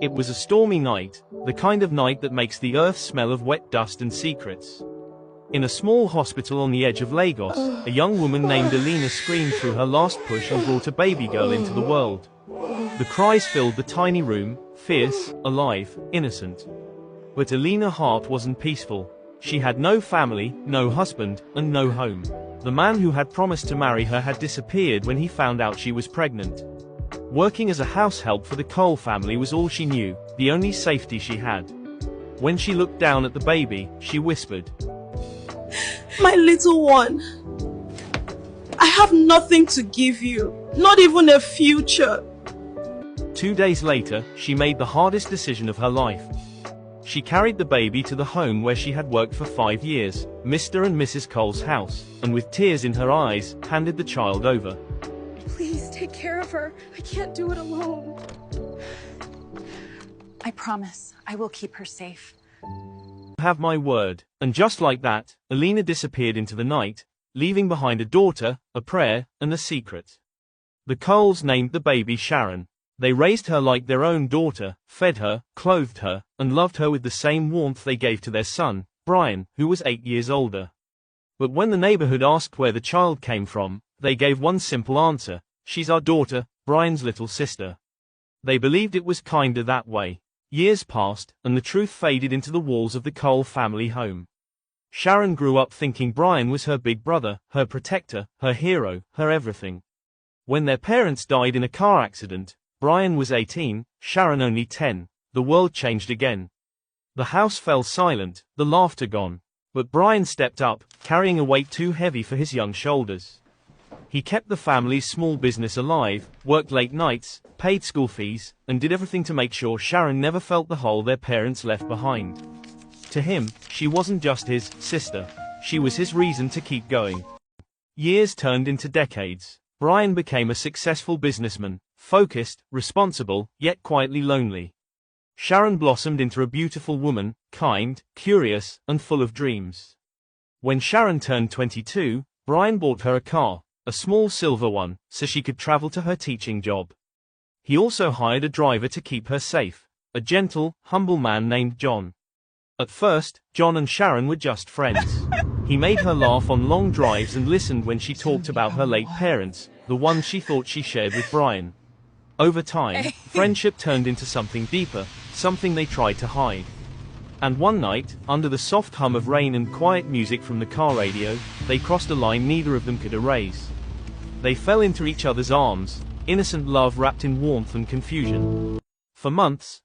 It was a stormy night, the kind of night that makes the earth smell of wet dust and secrets. In a small hospital on the edge of Lagos, a young woman named Alina screamed through her last push and brought a baby girl into the world. The cries filled the tiny room, fierce, alive, innocent. But Alina's heart wasn't peaceful. She had no family, no husband, and no home. The man who had promised to marry her had disappeared when he found out she was pregnant. Working as a house help for the Cole family was all she knew, the only safety she had. When she looked down at the baby, she whispered, "My little one, I have nothing to give you, not even a future." 2 days later, she made the hardest decision of her life. She carried the baby to the home where she had worked for 5 years, Mr. and Mrs. Cole's house, and with tears in her eyes, handed the child over. "Please take care of her. I can't do it alone." "I promise, I will keep her safe." "Have my word." And just like that, Alina disappeared into the night, leaving behind a daughter, a prayer, and a secret. The Coles named the baby Sharon. They raised her like their own daughter, fed her, clothed her, and loved her with the same warmth they gave to their son, Brian, who was 8 years older. But when the neighborhood asked where the child came from, they gave one simple answer: "She's our daughter, Brian's little sister." They believed it was kinder that way. Years passed, and the truth faded into the walls of the Cole family home. Sharon grew up thinking Brian was her big brother, her protector, her hero, her everything. When their parents died in a car accident, Brian was 18, Sharon only 10, the world changed again. The house fell silent, the laughter gone. But Brian stepped up, carrying a weight too heavy for his young shoulders. He kept the family's small business alive, worked late nights, paid school fees, and did everything to make sure Sharon never felt the hole their parents left behind. To him, she wasn't just his sister. She was his reason to keep going. Years turned into decades. Brian became a successful businessman, focused, responsible, yet quietly lonely. Sharon blossomed into a beautiful woman, kind, curious, and full of dreams. When Sharon turned 22, Brian bought her a car, a small silver one, so she could travel to her teaching job. He also hired a driver to keep her safe, a gentle, humble man named John. At first, John and Sharon were just friends. He made her laugh on long drives and listened when she talked about her late parents, the ones she thought she shared with Brian. Over time, friendship turned into something deeper, something they tried to hide. And one night, under the soft hum of rain and quiet music from the car radio, they crossed a line neither of them could erase. They fell into each other's arms, innocent love wrapped in warmth and confusion. For months,